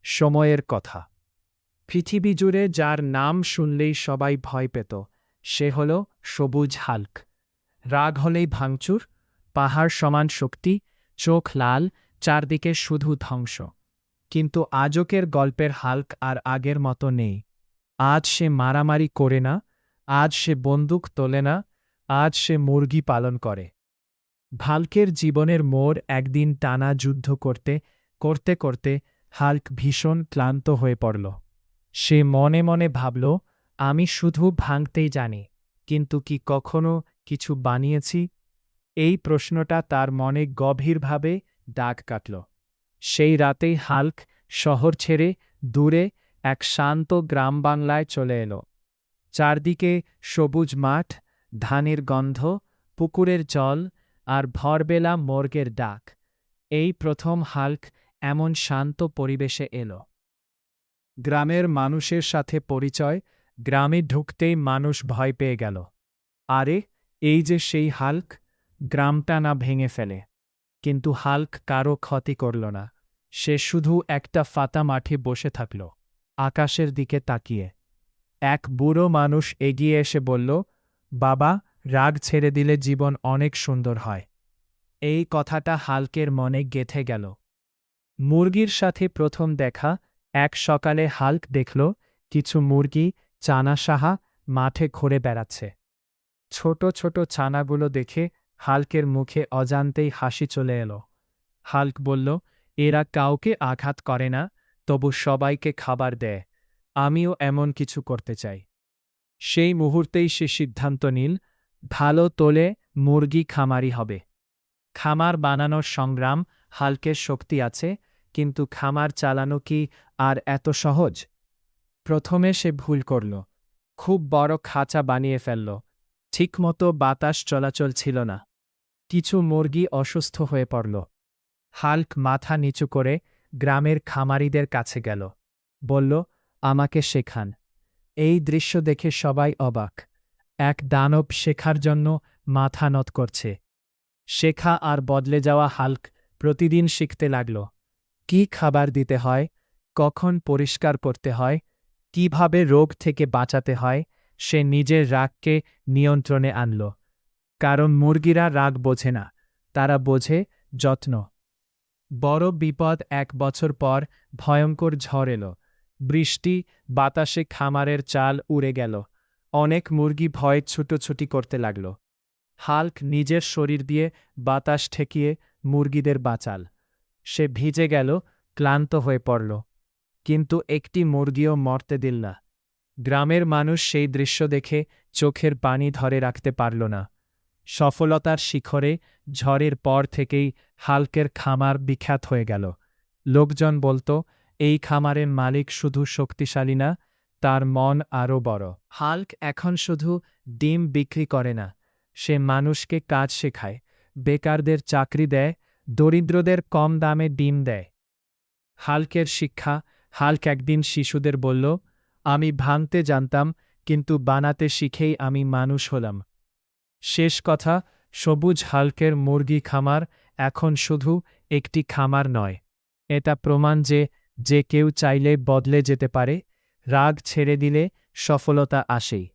সময়ের কথা। পৃথিবী জুড়ে যার নাম শুনলেই সবাই ভয় পেত, সে হল সবুজ হাল্ক। রাগ হলেই ভাঙচুর, পাহাড় সমান শক্তি, চোখ লাল, চারদিকে শুধু ধ্বংস। কিন্তু আজকের গল্পের হাল্ক আর আগের মতো নেই। আজ সে মারামারি করে না, আজ সে বন্দুক তোলে না, আজ সে মুরগি পালন করে। হাল্কের জীবনের মোড় একদিন টানা যুদ্ধ করতে করতে করতে হাল্ক ভীষণ ক্লান্ত হয়ে পড়ল। সে মনে মনে ভাবল, আমি শুধু ভাঙতেই জানি, কিন্তু কি কখনো কিছু বানিয়েছি? এই প্রশ্নটা তার মনে গভীরভাবে দাগ কাটল। সেই রাতেই হাল্ক শহর ছেড়ে দূরে এক শান্ত গ্রাম বাংলায় চলে এলো। চারদিকে সবুজ মাঠ, ধানের গন্ধ, পুকুরের জল আর ভরবেলা মর্গের ডাক। এই প্রথম হাল্ক এমন শান্ত পরিবেশে এলো। গ্রামের মানুষের সাথে পরিচয়, গ্রামে ঢুকতেই মানুষ ভয় পেয়ে গেল। আরে, এই যে সেই হাল্ক, গ্রামটা না ভেঙে ফেলে। কিন্তু হাল্ক কারো ক্ষতি করল না। সে শুধু একটা ফাতা মাঠে বসে থাকল, আকাশের দিকে তাকিয়ে। এক বুড়ো মানুষ এগিয়ে এসে বলল, বাবা, রাগ ছেড়ে দিলে জীবন অনেক সুন্দর হয়। এই কথাটা হাল্কের মনে গেঁথে গেল। মুরগির সাথে প্রথম দেখা। এক সকালে হাল্ক দেখল কিছু মুরগি চানাসাহা মাঠে ঘুরে বেড়াচ্ছে। ছোট ছোট ছানাগুলো দেখে হাল্কের মুখে অজান্তেই হাসি চলে এলো। হাল্ক বলল, এরা কাউকে আঘাত করে না, তবু সবাইকে খাবার দেয়। আমিও এমন কিছু করতে চাই। সেই মুহূর্তেই সে সিদ্ধান্ত নিল, ভালো তোলে মুরগি খামারি হবে। খামার বানানোর সংগ্রাম, হাল্কের শক্তি আছে, কিন্তু খামার চালানো কি আর এত সহজ? প্রথমে সে ভুল করল, খুব বড় খাঁচা বানিয়ে ফেলল। ঠিকমতো বাতাস চলাচল ছিল না। কিছু মুরগি অসুস্থ হয়ে পড়ল। হাল্ক মাথা নিচু করে গ্রামের খামারিদের কাছে গেল। বলল, আমাকে শেখান। এই দৃশ্য দেখে সবাই অবাক। এক দানব শেখার জন্য মাথা নত করছে। শেখা আর বদলে যাওয়া হাল্ক প্রতিদিন শিখতে লাগল। কি খাবার দিতে হয়, কখন পরিষ্কার করতে হয়, কিভাবে রোগ থেকে বাঁচাতে হয়। সে নিজের রাগকে নিয়ন্ত্রণে আনল। কারণ মুরগিরা রাগ বোঝে না, তারা বোঝে যত্ন। বড় বিপদ। ১ বছর পর ভয়ঙ্কর ঝড় এলো। বৃষ্টি, বাতাসে খামারের চাল উড়ে গেল। অনেক মুরগি ভয়ে ছুটোছুটি করতে লাগল। হাল্ক নিজের শরীর দিয়ে বাতাস ঠেকিয়ে মুরগিদের বাঁচাল। সে ভিজে গেল, ক্লান্ত হয়ে পড়ল, কিন্তু একটি মুরগিও মরতে দিল না। গ্রামের মানুষ সেই দৃশ্য দেখে চোখের পানি ধরে রাখতে পারল না। সফলতার শিখরে ঝড়ের পর থেকেই হাল্কের খামার বিখ্যাত হয়ে গেল। লোকজন বলতো, এই খামারের মালিক শুধু শক্তিশালী না, তার মন আরও বড়। হাল্ক এখন শুধু ডিম বিক্রি করে না, সে মানুষকে কাজ শেখায়, বেকারদের চাকরি দেয়, দরিদ্রদের কম দামে ডিম দেয়। হাল্কের শিক্ষা। হাল্ক একদিন শিশুদের বলল, আমি ভাঙতে জানতাম, কিন্তু বানাতে শিখেই আমি মানুষ হলাম। শেষ কথা, সবুজ হাল্কের মুরগি খামার এখন শুধু একটি খামার নয়, এটা প্রমাণ যে কেউ চাইলে বদলে যেতে পারে। রাগ ছেড়ে দিলে সফলতা আসেই।